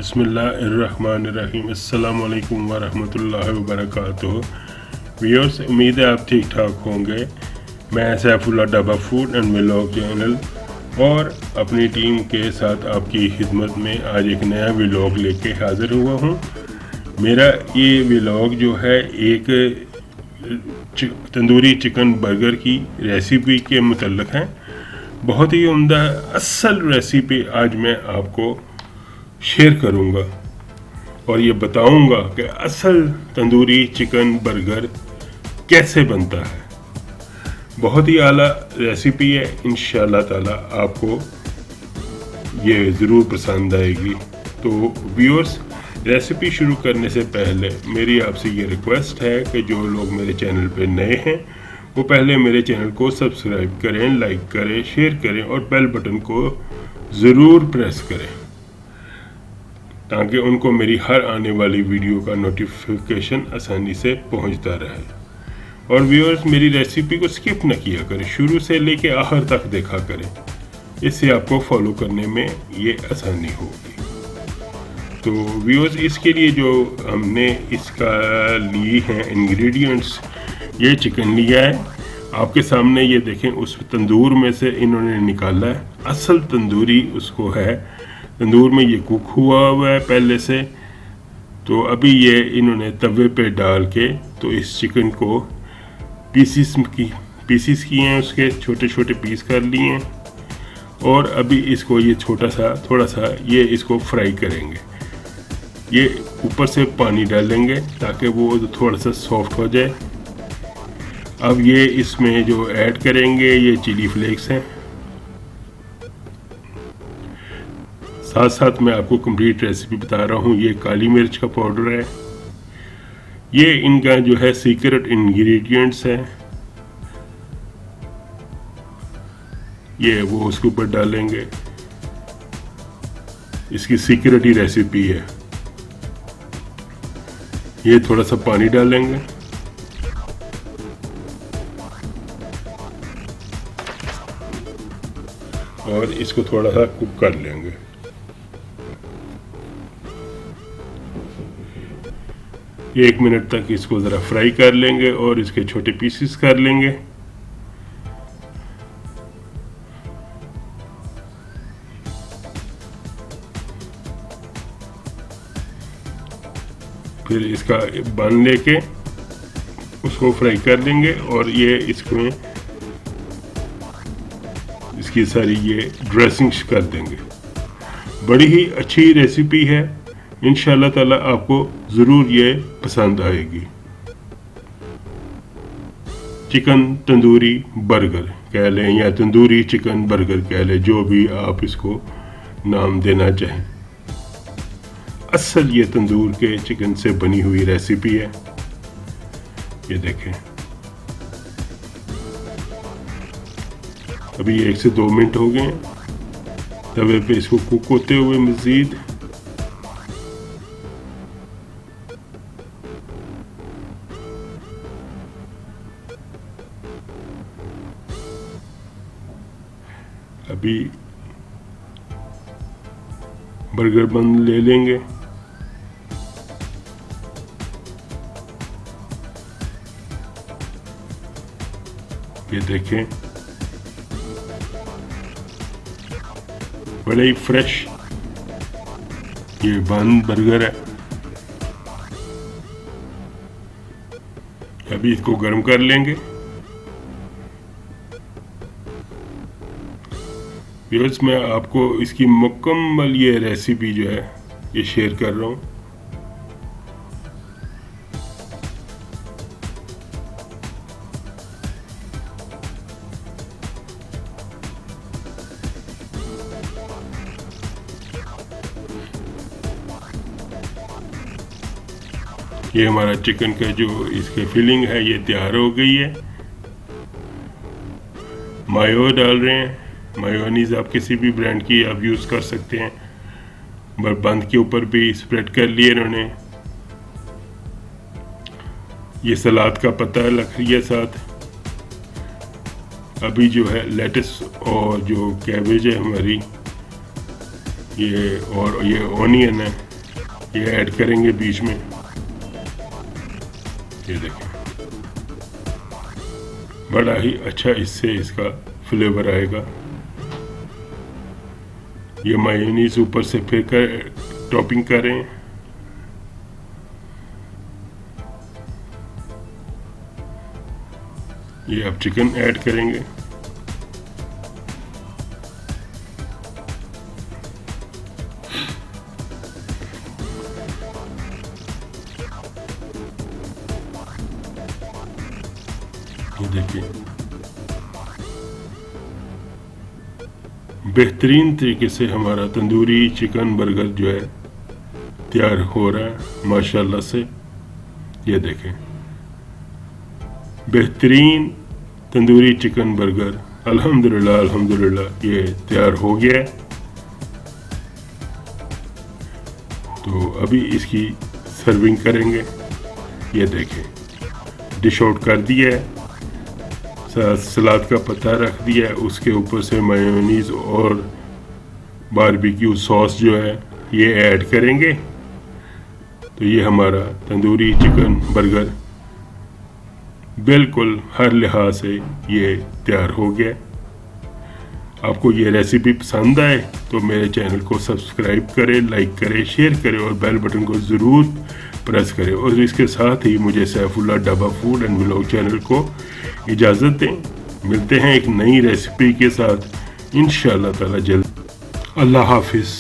बिस्मिल्लाहिर्रहमानिर्रहीम अस्सलाम वालेकुम वरहमतुल्लाहि वबरकातुहू। व्यूअर्स, उम्मीद है आप ठीक ठाक होंगे। मैं सैफुल्लाह डबा फूड एंड व्लॉग चैनल और अपनी टीम के साथ आपकी खिदमत में आज एक नया व्लॉग लेके हाज़िर हुआ हूँ। मेरा ये व्लॉग जो है एक तंदूरी चिकन बर्गर की रेसिपी के मुतल्लिक़ है। बहुत ही उम्दा असल रेसिपी आज मैं आपको शेयर करूंगा और ये बताऊंगा कि असल तंदूरी चिकन बर्गर कैसे बनता है। बहुत ही आला रेसिपी है, इंशाल्लाह ताला आपको ये ज़रूर पसंद आएगी। तो व्यूअर्स, रेसिपी शुरू करने से पहले मेरी आपसे ये रिक्वेस्ट है कि जो लोग मेरे चैनल पे नए हैं वो पहले मेरे चैनल को सब्सक्राइब करें, लाइक करें, शेयर करें और बेल बटन को ज़रूर प्रेस करें ताकि उनको मेरी हर आने वाली वीडियो का नोटिफिकेशन आसानी से पहुंचता रहे। और व्यूअर्स, मेरी रेसिपी को स्किप न किया करें, शुरू से लेके आखिर तक देखा करें, इससे आपको फॉलो करने में ये आसानी होगी। तो व्यूअर्स, इसके लिए जो हमने इसका ली हैं इंग्रेडिएंट्स, ये चिकन लिया है आपके सामने, ये देखें उस तंदूर में से इन्होंने निकाला है। असल तंदूरी उसको है, तंदूर में ये कुक हुआ है पहले से। तो अभी ये इन्होंने तवे पे डाल के तो इस चिकन को पीसीस किए हैं, उसके छोटे छोटे पीस कर लिए हैं और अभी इसको ये थोड़ा सा ये इसको फ्राई करेंगे। ये ऊपर से पानी डालेंगे ताकि वो थोड़ा सा सॉफ्ट हो जाए। अब ये इसमें जो ऐड करेंगे ये चिली फ्लेक्स हैं। साथ साथ मैं आपको कंप्लीट रेसिपी बता रहा हूँ। ये काली मिर्च का पाउडर है, ये इनका जो है सीक्रेट इंग्रेडिएंट्स है। ये वो उसके ऊपर डालेंगे, इसकी सीक्रेट ही रेसिपी है। ये थोड़ा सा पानी डालेंगे और इसको थोड़ा सा कुक कर लेंगे। एक मिनट तक इसको ज़रा फ्राई कर लेंगे और इसके छोटे पीसेस कर लेंगे। फिर इसका बन लेके उसको फ्राई कर लेंगे और ये इसमें इसकी सारी ये ड्रेसिंग्स कर देंगे। बड़ी ही अच्छी रेसिपी है, इंशाल्लाह ताला आपको ज़रूर ये पसंद आएगी। चिकन तंदूरी बर्गर कह लें या तंदूरी चिकन बर्गर कह लें, जो भी आप इसको नाम देना चाहें। असल ये तंदूर के चिकन से बनी हुई रेसिपी है। ये देखें, अभी 1 से 2 मिनट हो गए तवे पे इसको कुक होते हुए। मज़ीद अभी बर्गर बन ले लेंगे। ये देखें, बड़ा ही फ्रेश ये बन बर्गर है। अभी इसको गर्म कर लेंगे। व्यूअर्स, मैं आपको इसकी मुकम्मल ये रेसिपी जो है ये शेयर कर रहा हूँ। ये हमारा चिकन का जो इसके फिलिंग है ये तैयार हो गई है। मायो डाल रहे हैं, मायोनीज़ आप किसी भी ब्रांड की आप यूज़ कर सकते हैं। बंद के ऊपर भी स्प्रेड कर लिए इन्होंने। ये सलाद का पत्ता लग रही है साथ। अभी जो है लेटस और जो कैबेज है हमारी, ये और ये ऑनियन है, ये ऐड करेंगे बीच में। ये देखें, बड़ा ही अच्छा इससे इसका फ्लेवर आएगा। ये मेयोनीज ऊपर से फिर टॉपिंग करें। ये अब चिकन ऐड करेंगे। ये देखिए, बेहतरीन तरीके से हमारा तंदूरी चिकन बर्गर जो है तैयार हो रहा है माशाल्लाह से। ये देखें, बेहतरीन तंदूरी चिकन बर्गर अल्हम्दुलिल्लाह अल्हम्दुलिल्लाह ये तैयार हो गया है। तो अभी इसकी सर्विंग करेंगे। ये देखें, डिश आउट कर दिया है, सलाद का पत्ता रख दिया है, उसके ऊपर से मेयोनीज और बारबेक्यू सॉस जो है ये ऐड करेंगे। तो ये हमारा तंदूरी चिकन बर्गर बिल्कुल हर लिहाज से ये तैयार हो गया। आपको ये रेसिपी पसंद आए तो मेरे चैनल को सब्सक्राइब करें, लाइक करें, शेयर करें और बेल बटन को ज़रूर प्रेस करें। और इसके साथ ही मुझे Saifullah dhaba food and vlog channel को इजाज़त दें। मिलते हैं एक नई रेसिपी के साथ इंशाअल्लाह ताला जल्द। अल्लाह हाफिज़।